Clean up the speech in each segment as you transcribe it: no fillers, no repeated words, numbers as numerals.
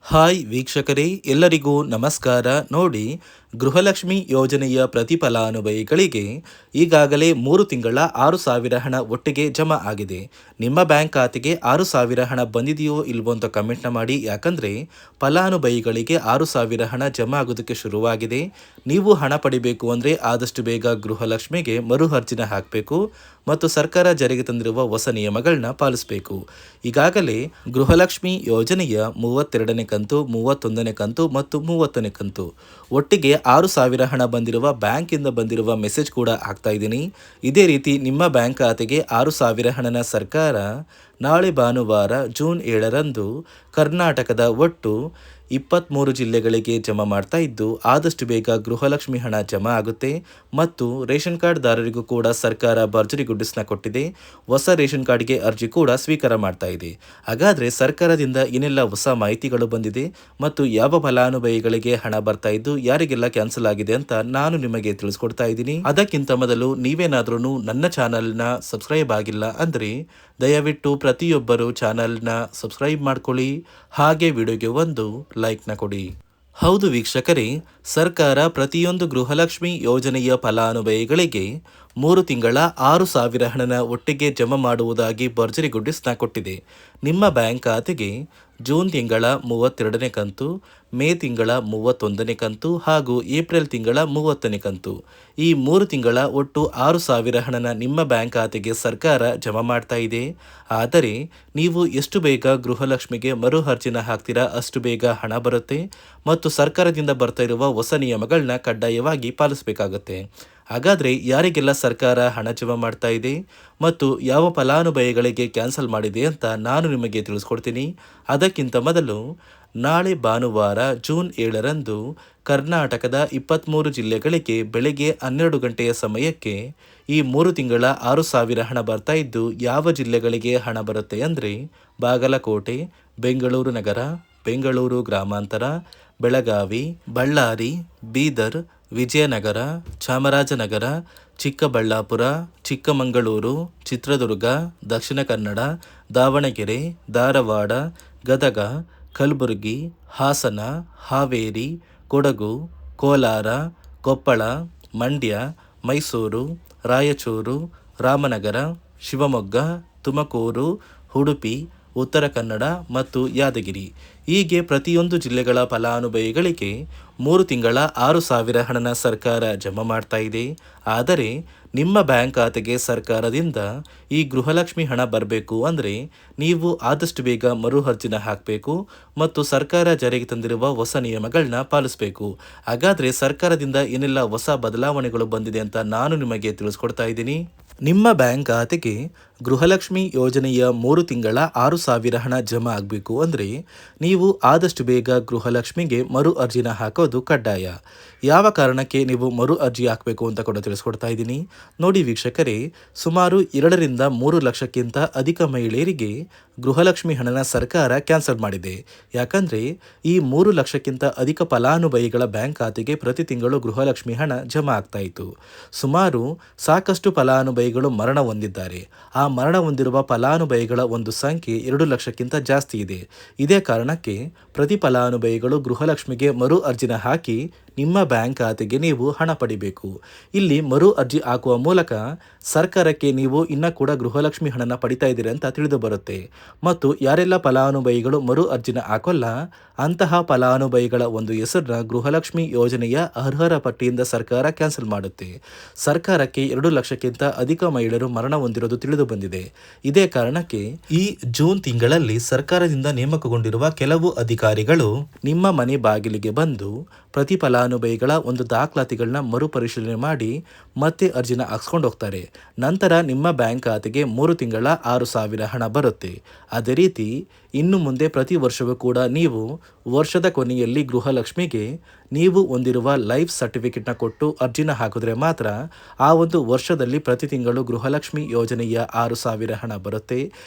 Hi ವೀಕ್ಷಕರೇ, ಎಲ್ಲರಿಗೂ ನಮಸ್ಕಾರ. ನೋಡಿ, ಗೃಹಲಕ್ಷ್ಮಿ ಯೋಜನೆಯ ಪ್ರತಿಫಲಾನುಭವಿಗಳಿಗೆ ಈಗಾಗಲೇ 3 ತಿಂಗಳ 6,000 ಹಣ ಒಟ್ಟಿಗೆ ಜಮಾ ಆಗಿದೆ. ನಿಮ್ಮ ಬ್ಯಾಂಕ್ ಖಾತೆಗೆ 6,000 ಹಣ ಬಂದಿದೆಯೋ ಇಲ್ವೋ ಅಂತ ಕಮೆಂಟ್ನ ಮಾಡಿ. ಯಾಕಂದರೆ ಫಲಾನುಭವಿಗಳಿಗೆ 6,000 ಹಣ ಜಮಾ ಆಗೋದಕ್ಕೆ ಶುರುವಾಗಿದೆ. ನೀವು ಹಣ ಪಡಿಬೇಕು ಅಂದರೆ ಆದಷ್ಟು ಬೇಗ ಗೃಹಲಕ್ಷ್ಮಿಗೆ ಮರು ಅರ್ಜಿನ ಹಾಕಬೇಕು ಮತ್ತು ಸರ್ಕಾರ ಜಾರಿಗೆ ತಂದಿರುವ ಹೊಸ ನಿಯಮಗಳನ್ನ ಪಾಲಿಸಬೇಕು. ಈಗಾಗಲೇ ಗೃಹಲಕ್ಷ್ಮಿ ಯೋಜನೆಯ 32ನೇ ಕಂತು, 31ನೇ ಕಂತು ಮತ್ತು 30ನೇ ಕಂತು ಒಟ್ಟಿಗೆ 6,000 ಹಣ ಬಂದಿರುವ ಬ್ಯಾಂಕಿಂದ ಬಂದಿರುವ ಮೆಸೇಜ್ ಕೂಡ ಹಾಕ್ತಾ ಇದ್ದೀನಿ. ಇದೇ ರೀತಿ ನಿಮ್ಮ ಬ್ಯಾಂಕ್ ಖಾತೆಗೆ 6,000 ಹಣನ ಸರ್ಕಾರ ನಾಳೆ ಭಾನುವಾರ ಜೂನ್ 7ರಂದು ಕರ್ನಾಟಕದ ಒಟ್ಟು 23 ಜಿಲ್ಲೆಗಳಿಗೆ ಜಮಾ ಮಾಡ್ತಾ ಇದ್ದು, ಆದಷ್ಟು ಬೇಗ ಗೃಹಲಕ್ಷ್ಮಿ ಹಣ ಜಮಾ ಆಗುತ್ತೆ. ಮತ್ತು ರೇಷನ್ ಕಾರ್ಡ್ದಾರರಿಗೂ ಕೂಡ ಸರ್ಕಾರ ಭರ್ಜರಿ ಗುಡ್ಡಿಸ್ನ ಕೊಟ್ಟಿದೆ. ಹೊಸ ರೇಷನ್ ಕಾರ್ಡ್ಗೆ ಅರ್ಜಿ ಕೂಡ ಸ್ವೀಕಾರ ಮಾಡ್ತಾ ಇದೆ. ಹಾಗಾದರೆ ಸರ್ಕಾರದಿಂದ ಏನೆಲ್ಲ ಹೊಸ ಮಾಹಿತಿಗಳು ಬಂದಿದೆ ಮತ್ತು ಯಾವ ಫಲಾನುಭವಿಗಳಿಗೆ ಹಣ ಬರ್ತಾ ಇದ್ದು ಯಾರಿಗೆಲ್ಲ ಕ್ಯಾನ್ಸಲ್ ಆಗಿದೆ ಅಂತ ನಾನು ನಿಮಗೆ ತಿಳಿಸ್ಕೊಡ್ತಾ ಇದ್ದೀನಿ. ಅದಕ್ಕಿಂತ ಮೊದಲು ನೀವೇನಾದ್ರೂ ನನ್ನ ಚಾನಲ್ನ ಸಬ್ಸ್ಕ್ರೈಬ್ ಆಗಿಲ್ಲ ಅಂದರೆ ದಯವಿಟ್ಟು ಪ್ರತಿಯೊಬ್ಬರು ಚಾನಲ್ನ ಸಬ್ಸ್ಕ್ರೈಬ್ ಮಾಡ್ಕೊಳ್ಳಿ, ಹಾಗೆ ವಿಡಿಯೋಗೆ ಒಂದು ಲೈಕ್ನ ಕೊಡಿ. ಹೌದು ವೀಕ್ಷಕರೇ, ಸರ್ಕಾರ ಪ್ರತಿಯೊಂದು ಗೃಹಲಕ್ಷ್ಮಿ ಯೋಜನೆಯ ಫಲಾನುಭವಿಗಳಿಗೆ 3 ತಿಂಗಳ 6,000 ಹಣನ ಒಟ್ಟಿಗೆ ಜಮಾ ಮಾಡುವುದಾಗಿ ಭರ್ಜರಿ ಗುಡ್ಡಿಸ್ನ ಕೊಟ್ಟಿದೆ. ನಿಮ್ಮ ಬ್ಯಾಂಕ್ ಖಾತೆಗೆ ಜೂನ್ ತಿಂಗಳ 32ನೇ ಕಂತು, ಮೇ ತಿಂಗಳ 31ನೇ ಕಂತು ಹಾಗೂ ಏಪ್ರಿಲ್ ತಿಂಗಳ 30ನೇ ಕಂತು, ಈ 3 ತಿಂಗಳ ಒಟ್ಟು 6,000 ಹಣನ ನಿಮ್ಮ ಬ್ಯಾಂಕ್ ಖಾತೆಗೆ ಸರ್ಕಾರ ಜಮಾ ಮಾಡ್ತಾ ಇದೆ. ಆದರೆ ನೀವು ಎಷ್ಟು ಬೇಗ ಗೃಹಲಕ್ಷ್ಮಿಗೆ ಮರು ಅರ್ಜಿನ ಹಾಕ್ತೀರಾ ಅಷ್ಟು ಬೇಗ ಹಣ ಬರುತ್ತೆ ಮತ್ತು ಸರ್ಕಾರದಿಂದ ಬರ್ತಾ ಇರುವ ಹೊಸ ನಿಯಮಗಳನ್ನ ಕಡ್ಡಾಯವಾಗಿ ಪಾಲಿಸಬೇಕಾಗತ್ತೆ. ಹಾಗಾದರೆ ಯಾರಿಗೆಲ್ಲ ಸರ್ಕಾರ ಹಣ ಜಮಾ ಮಾಡ್ತಾ ಇದೆ ಮತ್ತು ಯಾವ ಫಲಾನುಭವಿಗಳಿಗೆ ಕ್ಯಾನ್ಸಲ್ ಮಾಡಿದೆ ಅಂತ ನಾನು ನಿಮಗೆ ತಿಳಿಸ್ಕೊಡ್ತೀನಿ. ಅದಕ್ಕಿಂತ ಮೊದಲು ನಾಳೆ ಭಾನುವಾರ ಜೂನ್ 7ರಂದು ಕರ್ನಾಟಕದ 23 ಜಿಲ್ಲೆಗಳಿಗೆ ಬೆಳಗ್ಗೆ 12 ಗಂಟೆಯ ಸಮಯಕ್ಕೆ ಈ 3 ತಿಂಗಳ 6,000 ಹಣ ಬರ್ತಾ ಇದ್ದು, ಯಾವ ಜಿಲ್ಲೆಗಳಿಗೆ ಹಣ ಬರುತ್ತೆ ಅಂದರೆ ಬಾಗಲಕೋಟೆ, ಬೆಂಗಳೂರು ನಗರ, ಬೆಂಗಳೂರು ಗ್ರಾಮಾಂತರ, ಬೆಳಗಾವಿ, ಬಳ್ಳಾರಿ, ಬೀದರ್, ವಿಜಯನಗರ, ಚಾಮರಾಜನಗರ, ಚಿಕ್ಕಬಳ್ಳಾಪುರ, ಚಿಕ್ಕಮಗಳೂರು, ಚಿತ್ರದುರ್ಗ, ದಕ್ಷಿಣ ಕನ್ನಡ, ದಾವಣಗೆರೆ, ಧಾರವಾಡ, ಗದಗ, ಕಲಬುರಗಿ, ಹಾಸನ, ಹಾವೇರಿ, ಕೊಡಗು, ಕೋಲಾರ, ಕೊಪ್ಪಳ, ಮಂಡ್ಯ, ಮೈಸೂರು, ರಾಯಚೂರು, ರಾಮನಗರ, ಶಿವಮೊಗ್ಗ, ತುಮಕೂರು, ಉಡುಪಿ, ಉತ್ತರ ಕನ್ನಡ ಮತ್ತು ಯಾದಗಿರಿ, ಹೀಗೆ ಪ್ರತಿಯೊಂದು ಜಿಲ್ಲೆಗಳ ಫಲಾನುಭವಿಗಳಿಗೆ 3 ತಿಂಗಳ 6,000 ಹಣನ ಸರ್ಕಾರ ಜಮಾ ಮಾಡ್ತಾ ಇದೆ. ಆದರೆ ನಿಮ್ಮ ಬ್ಯಾಂಕ್ ಖಾತೆಗೆ ಸರ್ಕಾರದಿಂದ ಈ ಗೃಹಲಕ್ಷ್ಮಿ ಹಣ ಬರಬೇಕು ಅಂದರೆ ನೀವು ಆದಷ್ಟು ಬೇಗ ಮರು ಅರ್ಜಿನ ಹಾಕಬೇಕು ಮತ್ತು ಸರ್ಕಾರ ಜಾರಿಗೆ ತಂದಿರುವ ಹೊಸ ನಿಯಮಗಳನ್ನ ಪಾಲಿಸಬೇಕು. ಹಾಗಾದರೆ ಸರ್ಕಾರದಿಂದ ಏನೆಲ್ಲ ಹೊಸ ಬದಲಾವಣೆಗಳು ಬಂದಿದೆ ಅಂತ ನಾನು ನಿಮಗೆ ತಿಳಿಸ್ಕೊಡ್ತಾ ಇದ್ದೀನಿ. ನಿಮ್ಮ ಬ್ಯಾಂಕ್ ಖಾತೆಗೆ ಗೃಹಲಕ್ಷ್ಮಿ ಯೋಜನೆಯ 3 ತಿಂಗಳ 6,000 ಹಣ ಜಮಾ ಆಗಬೇಕು ಅಂದರೆ ನೀವು ಆದಷ್ಟು ಬೇಗ ಗೃಹಲಕ್ಷ್ಮಿಗೆ ಮರು ಅರ್ಜಿನ ಹಾಕೋದು ಕಡ್ಡಾಯ. ಯಾವ ಕಾರಣಕ್ಕೆ ನೀವು ಮರು ಅರ್ಜಿ ಹಾಕಬೇಕು ಅಂತ ಕೂಡ ತಿಳಿಸ್ಕೊಡ್ತಾ ಇದ್ದೀನಿ. ನೋಡಿ ವೀಕ್ಷಕರೇ, ಸುಮಾರು 2ರಿಂದ 3 ಲಕ್ಷಕ್ಕಿಂತ ಅಧಿಕ ಮಹಿಳೆಯರಿಗೆ ಗೃಹಲಕ್ಷ್ಮಿ ಹಣನ ಸರ್ಕಾರ ಕ್ಯಾನ್ಸಲ್ ಮಾಡಿದೆ. ಯಾಕಂದರೆ ಈ 3 ಲಕ್ಷಕ್ಕಿಂತ ಅಧಿಕ ಫಲಾನುಭವಿಗಳ ಬ್ಯಾಂಕ್ ಖಾತೆಗೆ ಪ್ರತಿ ತಿಂಗಳು ಗೃಹಲಕ್ಷ್ಮಿ ಹಣ ಜಮಾ ಆಗ್ತಾ ಇತ್ತು. ಸುಮಾರು ಸಾಕಷ್ಟು ಫಲಾನುಭವಿಗಳು ಮರಣ ಹೊಂದಿದ್ದಾರೆ. ಆ ಮರಣ ಹೊಂದಿರುವ ಫಲಾನುಭವಿಗಳ ಒಂದು ಸಂಖ್ಯೆ 2 ಲಕ್ಷಕ್ಕಿಂತ ಜಾಸ್ತಿ ಇದೆ. ಇದೇ ಕಾರಣಕ್ಕೆ ಪ್ರತಿ ಫಲಾನುಭವಿಗಳು ಗೃಹಲಕ್ಷ್ಮಿಗೆ ಮರು ಅರ್ಜಿನ ಹಾಕಿ ನಿಮ್ಮ ಬ್ಯಾಂಕ್ ಖಾತೆಗೆ ನೀವು ಹಣ ಪಡಿಬೇಕು. ಇಲ್ಲಿ ಮರು ಅರ್ಜಿ ಹಾಕುವ ಮೂಲಕ ಸರ್ಕಾರಕ್ಕೆ ನೀವು ಇನ್ನೂ ಕೂಡ ಗೃಹಲಕ್ಷ್ಮಿ ಹಣನ ಪಡಿತಾ ಇದ್ದೀರಿ ಅಂತ ತಿಳಿದು ಬರುತ್ತೆ. ಮತ್ತು ಯಾರೆಲ್ಲ ಫಲಾನುಭವಿಗಳು ಮರು ಅರ್ಜಿನ ಹಾಕೋಲ್ಲ ಅಂತಹ ಫಲಾನುಭವಿಗಳ ಒಂದು ಹೆಸರನ್ನ ಗೃಹಲಕ್ಷ್ಮಿ ಯೋಜನೆಯ ಅರ್ಹರ ಪಟ್ಟಿಯಿಂದ ಸರ್ಕಾರ ಕ್ಯಾನ್ಸಲ್ ಮಾಡುತ್ತೆ. ಸರ್ಕಾರಕ್ಕೆ 2 ಲಕ್ಷಕ್ಕಿಂತ ಅಧಿಕ ಮಹಿಳೆಯರು ಮರಣ ಹೊಂದಿರೋದು ತಿಳಿದು ಬಂದಿದೆ. ಇದೇ ಕಾರಣಕ್ಕೆ ಈ ಜೂನ್ ತಿಂಗಳಲ್ಲಿ ಸರ್ಕಾರದಿಂದ ನೇಮಕಗೊಂಡಿರುವ ಕೆಲವು ಅಧಿಕಾರಿಗಳು ನಿಮ್ಮ ಮನೆ ಬಾಗಿಲಿಗೆ ಬಂದು ಪ್ರತಿ ಫಲಾನುಭವಿಗಳ ಒಂದು ದಾಖಲಾತಿಗಳನ್ನ ಮರುಪರಿಶೀಲನೆ ಮಾಡಿ ಮತ್ತೆ ಅರ್ಜಿನ ಹಾಕ್ಸ್ಕೊಂಡು ಹೋಗ್ತಾರೆ. ನಂತರ ನಿಮ್ಮ ಬ್ಯಾಂಕ್ ಖಾತೆಗೆ 3 ತಿಂಗಳ 6,000 ಹಣ ಬರುತ್ತೆ. ಅದೇ ರೀತಿ ಇನ್ನು ಮುಂದೆ ಪ್ರತಿ ವರ್ಷವೂ ಕೂಡ ನೀವು ವರ್ಷದ ಕೊನೆಯಲ್ಲಿ ಗೃಹಲಕ್ಷ್ಮಿಗೆ ನೀವು ಹೊಂದಿರುವ ಲೈಫ್ ಸರ್ಟಿಫಿಕೇಟ್ನ ಕೊಟ್ಟು ಅರ್ಜಿನ ಹಾಕಿದ್ರೆ ಮಾತ್ರ ಆ ಒಂದು ವರ್ಷದಲ್ಲಿ ಪ್ರತಿ ತಿಂಗಳು ಗೃಹಲಕ್ಷ್ಮಿ ಯೋಜನೆಯ 6,000 ಹಣ ಬರುತ್ತೆ.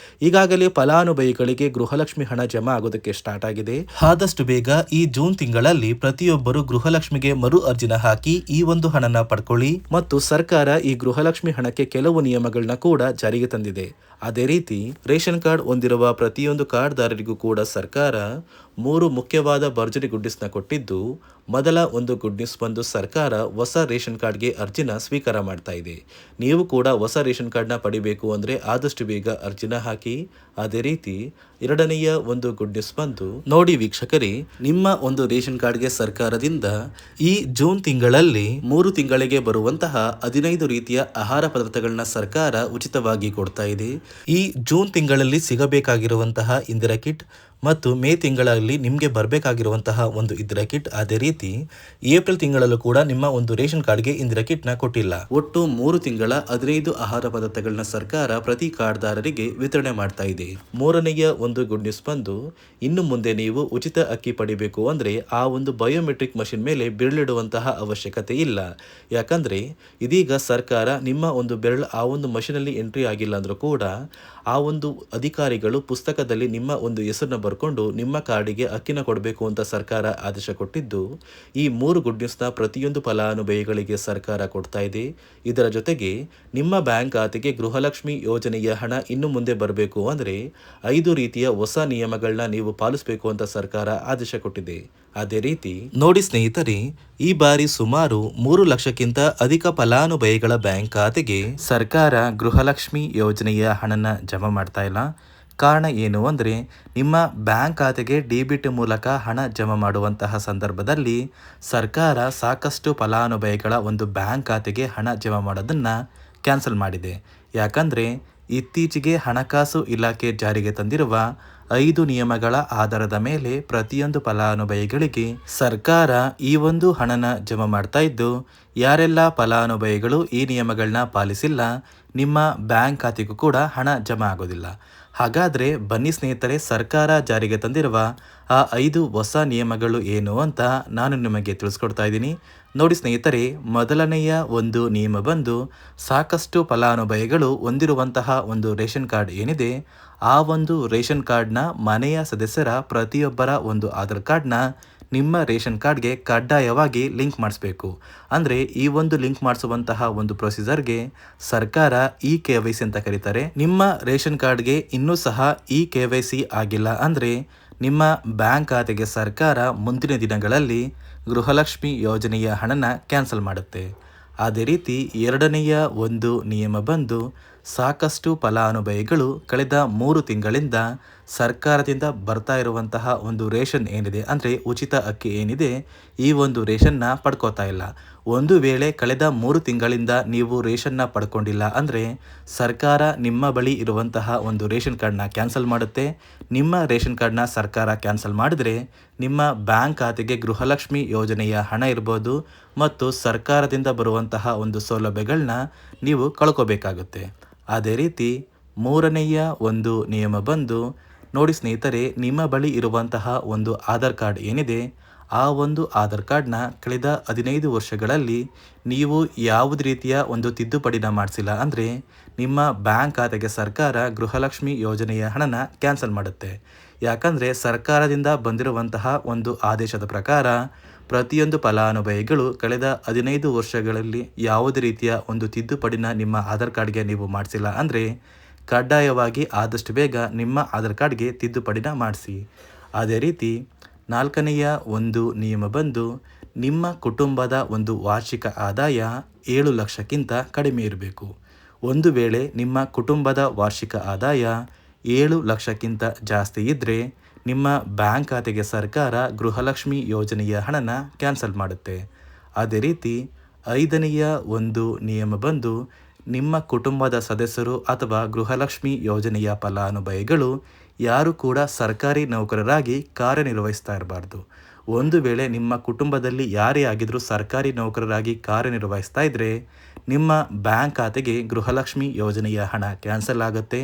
ಈಗಾಗಲೇ ಫಲಾನುಭವಿಗಳಿಗೆ ಗೃಹಲಕ್ಷ್ಮಿ ಹಣ ಜಮಾ ಆಗೋದಕ್ಕೆ ಸ್ಟಾರ್ಟ್ ಆಗಿದೆ. ಆದಷ್ಟು ಬೇಗ ಈ ಜೂನ್ ತಿಂಗಳಲ್ಲಿ ಪ್ರತಿಯೊಬ್ಬರು ಗೃಹಲಕ್ಷ್ಮಿಗೆ ಮರು ಅರ್ಜಿನ ಹಾಕಿ ಈ ಒಂದು ಹಣನ ಪಡ್ಕೊಳ್ಳಿ. ಮತ್ತು ಸರ್ಕಾರ ಈ ಗೃಹಲಕ್ಷ್ಮಿ ಹಣಕ್ಕೆ ಕೆಲವು ನಿಯಮಗಳನ್ನ ಕೂಡ ಜಾರಿಗೆ ತಂದಿದೆ. ಅದೇ ರೀತಿ ರೇಷನ್ ಕಾರ್ಡ್ ಹೊಂದಿರುವ ಪ್ರತಿಯೊಂದು ಕಾರ್ಡ್ದಾರರಿಗೂ ಕೂಡ ಸರ್ಕಾರ ಮೂರು ಮುಖ್ಯವಾದ ಭರ್ಜರಿ ಗುಡ್ ನ್ಯೂಸ್ನ ಕೊಟ್ಟಿದ್ದು, ಮೊದಲ ಒಂದು ಗುಡ್ ನ್ಯೂಸ್ ಬಂದು ಸರ್ಕಾರ ಹೊಸ ರೇಷನ್ ಕಾರ್ಡ್ಗೆ ಅರ್ಜಿನ ಸ್ವೀಕಾರ ಮಾಡ್ತಾ ಇದೆ. ನೀವು ಕೂಡ ಹೊಸ ರೇಷನ್ ಕಾರ್ಡ್ನ ಪಡಿಬೇಕು ಅಂದರೆ ಆದಷ್ಟು ಬೇಗ ಅರ್ಜಿನ ಹಾಕಿ. ಅದೇ ರೀತಿ ಎರಡನೆಯ ಒಂದು ಗುಡ್ ನ್ಯೂಸ್ ಬಂದು ನೋಡಿ ವೀಕ್ಷಕರೇ, ನಿಮ್ಮ ಒಂದು ರೇಷನ್ ಕಾರ್ಡ್ಗೆ ಸರ್ಕಾರದಿಂದ ಈ ಜೂನ್ ತಿಂಗಳಲ್ಲಿ 3 ತಿಂಗಳಿಗೆ ಬರುವಂತಹ 15 ರೀತಿಯ ಆಹಾರ ಪದಾರ್ಥಗಳನ್ನ ಸರ್ಕಾರ ಉಚಿತವಾಗಿ ಕೊಡ್ತಾ ಇದೆ. ಈ ಜೂನ್ ತಿಂಗಳಲ್ಲಿ ಸಿಗಬೇಕಾಗಿರುವಂತಹ ಇಂದಿರಾ ಕಿಟ್ ಮತ್ತು ಮೇ ತಿಂಗಳಲ್ಲಿ ನಿಮಗೆ ಬರಬೇಕಾಗಿರುವಂತಹ ಒಂದು ಇಂದಿರಾ ಕಿಟ್, ಅದೇ ರೀತಿ ಏಪ್ರಿಲ್ ತಿಂಗಳಲ್ಲೂ ಕೂಡ ನಿಮ್ಮ ಒಂದು ರೇಷನ್ ಕಾರ್ಡ್ಗೆ ಇಂದಿರಾ ಕಿಟ್ನ ಕೊಟ್ಟಿಲ್ಲ. ಒಟ್ಟು 3 ತಿಂಗಳ 15 ಆಹಾರ ಪದಾರ್ಥಗಳನ್ನ ಸರ್ಕಾರ ಪ್ರತಿ ಕಾರ್ಡ್ದಾರರಿಗೆ ವಿತರಣೆ ಮಾಡ್ತಾ ಇದೆ. ಮೂರನೆಯ ಒಂದು ಗುಡ್ ನ್ಯೂಸ್ ಬಂದು, ಇನ್ನು ಮುಂದೆ ನೀವು ಉಚಿತ ಅಕ್ಕಿ ಪಡಿಬೇಕು ಅಂದರೆ ಆ ಒಂದು ಬಯೋಮೆಟ್ರಿಕ್ ಮಷಿನ್ ಮೇಲೆ ಬೆರಳಿಡುವಂತಹ ಅವಶ್ಯಕತೆ ಇಲ್ಲ. ಯಾಕಂದರೆ ಇದೀಗ ಸರ್ಕಾರ ನಿಮ್ಮ ಒಂದು ಬೆರಳು ಆ ಒಂದು ಮಷಿನಲ್ಲಿ ಎಂಟ್ರಿ ಆಗಿಲ್ಲ ಅಂದರೂ ಕೂಡ ಆ ಒಂದು ಅಧಿಕಾರಿಗಳು ಪುಸ್ತಕದಲ್ಲಿ ನಿಮ್ಮ ಒಂದು ಹೆಸರನ್ನ ಬರ್ಕೊಂಡು ನಿಮ್ಮ ಕಾರ್ಡಿಗೆ ಅಕ್ಕಿನ ಕೊಡಬೇಕು ಅಂತ ಸರ್ಕಾರ ಆದೇಶ ಕೊಟ್ಟಿದ್ದು, ಈ 3 ಗುಡ್ ನ್ಯೂಸ್ನ ಪ್ರತಿಯೊಂದು ಫಲಾನುಭವಿಗಳಿಗೆ ಸರ್ಕಾರ ಕೊಡ್ತಾ ಇದೆ. ಇದರ ಜೊತೆಗೆ ನಿಮ್ಮ ಬ್ಯಾಂಕ್ ಖಾತೆಗೆ ಗೃಹಲಕ್ಷ್ಮಿ ಯೋಜನೆಯ ಹಣ ಇನ್ನು ಮುಂದೆ ಬರಬೇಕು ಅಂದರೆ 5 ರೀತಿಯ ಹೊಸ ನಿಯಮಗಳನ್ನ ನೀವು ಪಾಲಿಸಬೇಕು ಅಂತ ಸರ್ಕಾರ ಆದೇಶ ಕೊಟ್ಟಿದೆ. ಅದೇ ರೀತಿ ನೋಡಿ ಸ್ನೇಹಿತರೆ, ಈ ಬಾರಿ ಸುಮಾರು 3 ಲಕ್ಷಕ್ಕಿಂತ ಅಧಿಕ ಫಲಾನುಭವಿಗಳ ಬ್ಯಾಂಕ್ ಖಾತೆಗೆ ಸರ್ಕಾರ ಗೃಹಲಕ್ಷ್ಮಿ ಯೋಜನೆಯ ಹಣನ ಜಮಾ ಮಾಡ್ತಾ ಇಲ್ಲ. ಕಾರಣ ಏನು ಅಂದರೆ, ನಿಮ್ಮ ಬ್ಯಾಂಕ್ ಖಾತೆಗೆ ಡೆಬಿಟ್ ಮೂಲಕ ಹಣ ಜಮಾ ಮಾಡುವಂತಹ ಸಂದರ್ಭದಲ್ಲಿ ಸರ್ಕಾರ ಸಾಕಷ್ಟು ಫಲಾನುಭವಿಗಳ ಒಂದು ಬ್ಯಾಂಕ್ ಖಾತೆಗೆ ಹಣ ಜಮಾ ಮಾಡೋದನ್ನು ಕ್ಯಾನ್ಸಲ್ ಮಾಡಿದೆ. ಯಾಕಂದರೆ ಇತ್ತೀಚೆಗೆ ಹಣಕಾಸು ಇಲಾಖೆ ಜಾರಿಗೆ ತಂದಿರುವ 5 ನಿಯಮಗಳ ಆಧಾರದ ಮೇಲೆ ಪ್ರತಿಯೊಂದು ಫಲಾನುಭವಿಗಳಿಗೆ ಸರ್ಕಾರ ಈ ಒಂದು ಹಣನ ಜಮಾ ಮಾಡ್ತಾ ಇದ್ದು, ಯಾರೆಲ್ಲ ಫಲಾನುಭವಿಗಳು ಈ ನಿಯಮಗಳನ್ನ ಪಾಲಿಸಿಲ್ಲ ನಿಮ್ಮ ಬ್ಯಾಂಕ್ ಖಾತೆಗೂ ಕೂಡ ಹಣ ಜಮಾ ಆಗೋದಿಲ್ಲ. ಹಾಗಾದರೆ ಬನ್ನಿ ಸ್ನೇಹಿತರೆ, ಸರ್ಕಾರ ಜಾರಿಗೆ ತಂದಿರುವ ಆ 5 ಹೊಸ ನಿಯಮಗಳು ಏನು ಅಂತ ನಾನು ನಿಮಗೆ ತಿಳಿಸ್ಕೊಡ್ತಾ ಇದ್ದೀನಿ. ನೋಡಿ ಸ್ನೇಹಿತರೆ, ಮೊದಲನೆಯ ಒಂದು ನಿಯಮ ಬಂದು, ಸಾಕಷ್ಟು ಫಲಾನುಭವಿಗಳು ಹೊಂದಿರುವಂತಹ ಒಂದು ರೇಷನ್ ಕಾರ್ಡ್ ಏನಿದೆ, ಆ ಒಂದು ರೇಷನ್ ಕಾರ್ಡ್ನ ಮನೆಯ ಸದಸ್ಯರ ಪ್ರತಿಯೊಬ್ಬರ ಒಂದು ಆಧಾರ್ ಕಾರ್ಡ್ನ ನಿಮ್ಮ ರೇಷನ್ ಕಾರ್ಡ್ಗೆ ಕಡ್ಡಾಯವಾಗಿ ಲಿಂಕ್ ಮಾಡಿಸ್ಬೇಕು. ಅಂದರೆ ಈ ಒಂದು ಲಿಂಕ್ ಮಾಡಿಸುವಂತಹ ಒಂದು ಪ್ರೊಸೀಜರ್ಗೆ ಸರ್ಕಾರ KYC ಅಂತ ಕರೀತಾರೆ. ನಿಮ್ಮ ರೇಷನ್ ಕಾರ್ಡ್ಗೆ ಇನ್ನೂ ಸಹ KYC ಆಗಿಲ್ಲ ಅಂದರೆ ನಿಮ್ಮ ಬ್ಯಾಂಕ್ ಖಾತೆಗೆ ಸರ್ಕಾರ ಮುಂದಿನ ದಿನಗಳಲ್ಲಿ ಗೃಹಲಕ್ಷ್ಮಿ ಯೋಜನೆಯ ಹಣನ ಕ್ಯಾನ್ಸಲ್ ಮಾಡುತ್ತೆ. ಅದೇ ರೀತಿ ಎರಡನೆಯ ಒಂದು ನಿಯಮ ಬಂದು, ಸಾಕಷ್ಟು ಫಲಾನುಭವಿಗಳು ಕಳೆದ 3 ತಿಂಗಳಿಂದ ಸರ್ಕಾರದಿಂದ ಬರ್ತಾ ಇರುವಂತಹ ಒಂದು ರೇಷನ್ ಏನಿದೆ ಅಂದರೆ ಉಚಿತ ಅಕ್ಕಿ ಏನಿದೆ, ಈ ಒಂದು ರೇಷನ್ನ ಪಡ್ಕೋತಾ ಇಲ್ಲ. ಒಂದು ವೇಳೆ ಕಳೆದ 3 ತಿಂಗಳಿಂದ ನೀವು ರೇಷನ್ನ ಪಡ್ಕೊಂಡಿಲ್ಲ ಅಂದರೆ ಸರ್ಕಾರ ನಿಮ್ಮ ಬಳಿ ಇರುವಂತಹ ಒಂದು ರೇಷನ್ ಕಾರ್ಡ್ನ ಕ್ಯಾನ್ಸಲ್ ಮಾಡುತ್ತೆ. ನಿಮ್ಮ ರೇಷನ್ ಕಾರ್ಡ್ನ ಸರ್ಕಾರ ಕ್ಯಾನ್ಸಲ್ ಮಾಡಿದ್ರೆ ನಿಮ್ಮ ಬ್ಯಾಂಕ್ ಖಾತೆಗೆ ಗೃಹಲಕ್ಷ್ಮಿ ಯೋಜನೆಯ ಹಣ ಇರ್ಬೋದು ಮತ್ತು ಸರ್ಕಾರದಿಂದ ಬರುವಂತಹ ಒಂದು ಸೌಲಭ್ಯಗಳನ್ನ ನೀವು ಕಳ್ಕೋಬೇಕಾಗುತ್ತೆ. ಅದೇ ರೀತಿ ಮೂರನೆಯ ಒಂದು ನಿಯಮ ಬಂದು, ನೋಡಿ ಸ್ನೇಹಿತರೆ, ನಿಮ್ಮ ಬಳಿ ಇರುವಂತಹ ಒಂದು ಆಧಾರ್ ಕಾರ್ಡ್ ಏನಿದೆ, ಆ ಒಂದು ಆಧಾರ್ ಕಾರ್ಡ್ನ ಕಳೆದ 15 ವರ್ಷಗಳಲ್ಲಿ ನೀವು ಯಾವುದೇ ರೀತಿಯ ಒಂದು ತಿದ್ದುಪಡಿನ ಮಾಡಿಸಿಲ್ಲ ಅಂದರೆ ನಿಮ್ಮ ಬ್ಯಾಂಕ್ ಖಾತೆಗೆ ಸರ್ಕಾರ ಗೃಹಲಕ್ಷ್ಮಿ ಯೋಜನೆಯ ಹಣನ ಕ್ಯಾನ್ಸಲ್ ಮಾಡುತ್ತೆ. ಯಾಕಂದರೆ ಸರ್ಕಾರದಿಂದ ಬಂದಿರುವಂತಹ ಒಂದು ಆದೇಶದ ಪ್ರಕಾರ ಪ್ರತಿಯೊಂದು ಫಲಾನುಭವಿಗಳು ಕಳೆದ 15 ವರ್ಷಗಳಲ್ಲಿ ಯಾವುದೇ ರೀತಿಯ ಒಂದು ತಿದ್ದುಪಡಿನ ನಿಮ್ಮ ಆಧಾರ್ ಕಾರ್ಡ್ಗೆ ನೀವು ಮಾಡಿಸಿಲ್ಲ ಅಂದರೆ ಕಡ್ಡಾಯವಾಗಿ ಆದಷ್ಟು ಬೇಗ ನಿಮ್ಮ ಆಧಾರ್ ಕಾರ್ಡ್ಗೆ ತಿದ್ದುಪಡಿನ ಮಾಡಿಸಿ. ಅದೇ ರೀತಿ ನಾಲ್ಕನೆಯ ಒಂದು ನಿಯಮ ಬಂದು, ನಿಮ್ಮ ಕುಟುಂಬದ ಒಂದು ವಾರ್ಷಿಕ ಆದಾಯ 7 ಲಕ್ಷಕ್ಕಿಂತ ಕಡಿಮೆ ಇರಬೇಕು. ಒಂದು ವೇಳೆ ನಿಮ್ಮ ಕುಟುಂಬದ ವಾರ್ಷಿಕ ಆದಾಯ 7 ಲಕ್ಷಕ್ಕಿಂತ ಜಾಸ್ತಿ ಇದ್ದರೆ ನಿಮ್ಮ ಬ್ಯಾಂಕ್ ಖಾತೆಗೆ ಸರ್ಕಾರ ಗೃಹಲಕ್ಷ್ಮಿ ಯೋಜನೆಯ ಹಣನ ಕ್ಯಾನ್ಸಲ್ ಮಾಡುತ್ತೆ. ಅದೇ ರೀತಿ ಐದನೆಯ ಒಂದು ನಿಯಮ ಬಂದು, ನಿಮ್ಮ ಕುಟುಂಬದ ಸದಸ್ಯರು ಅಥವಾ ಗೃಹಲಕ್ಷ್ಮಿ ಯೋಜನೆಯ ಫಲಾನುಭವಿಗಳು ಯಾರು ಕೂಡ ಸರ್ಕಾರಿ ನೌಕರರಾಗಿ ಕಾರ್ಯನಿರ್ವಹಿಸ್ತಾ ಇರಬಾರ್ದು. ಒಂದು ವೇಳೆ ನಿಮ್ಮ ಕುಟುಂಬದಲ್ಲಿ ಯಾರೇ ಆಗಿದ್ರೂ ಸರ್ಕಾರಿ ನೌಕರರಾಗಿ ಕಾರ್ಯನಿರ್ವಹಿಸ್ತಾ ಇದ್ದರೆ ನಿಮ್ಮ ಬ್ಯಾಂಕ್ ಖಾತೆಗೆ ಗೃಹಲಕ್ಷ್ಮಿ ಯೋಜನೆಯ ಹಣ ಕ್ಯಾನ್ಸಲ್ ಆಗುತ್ತೆ.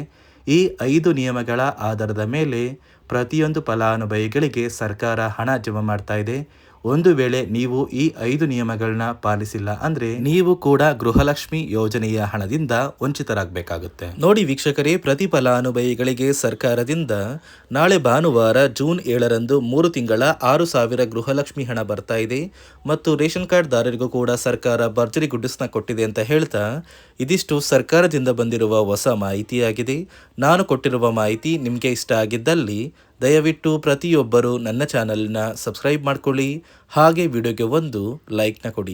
ಈ 5 ನಿಯಮಗಳ ಆಧಾರದ ಮೇಲೆ ಪ್ರತಿಯೊಂದು ಫಲಾನುಭವಿಗಳಿಗೆ ಸರ್ಕಾರ ಹಣ ಜಮಾ ಮಾಡ್ತಾ ಇದೆ. ಒಂದು ವೇಳೆ ನೀವು ಈ 5 ನಿಯಮಗಳನ್ನ ಪಾಲಿಸಿಲ್ಲ ಅಂದರೆ ನೀವು ಕೂಡ ಗೃಹಲಕ್ಷ್ಮಿ ಯೋಜನೆಯ ಹಣದಿಂದ ವಂಚಿತರಾಗಬೇಕಾಗುತ್ತೆ. ನೋಡಿ ವೀಕ್ಷಕರೇ, ಪ್ರತಿ ಫಲಾನುಭವಿಗಳಿಗೆ ಸರ್ಕಾರದಿಂದ ನಾಳೆ ಭಾನುವಾರ ಜೂನ್ 7ರಂದು 3 ತಿಂಗಳ 6,000 ಗೃಹಲಕ್ಷ್ಮಿ ಹಣ ಬರ್ತಾ ಇದೆ ಮತ್ತು ರೇಷನ್ ಕಾರ್ಡ್ ದಾರರಿಗೂ ಕೂಡ ಸರ್ಕಾರ ಭರ್ಜರಿ ಗುಡ್ಡಿಸ್ನ ಕೊಟ್ಟಿದೆ ಅಂತ ಹೇಳ್ತಾ, ಇದಿಷ್ಟು ಸರ್ಕಾರದಿಂದ ಬಂದಿರುವ ಹೊಸ ಮಾಹಿತಿಯಾಗಿದೆ. ನಾನು ಕೊಟ್ಟಿರುವ ಮಾಹಿತಿ ನಿಮಗೆ ಇಷ್ಟ ಆಗಿದ್ದಲ್ಲಿ ದಯವಿಟ್ಟು ಪ್ರತಿಯೊಬ್ಬರು ನನ್ನ ಚಾನಲ್ನ ಸಬ್ಸ್ಕ್ರೈಬ್ ಮಾಡ್ಕೊಳ್ಳಿ, ಹಾಗೆ ವಿಡಿಯೋಗೆ ಒಂದು ಲೈಕ್ನ ಕೊಡಿ.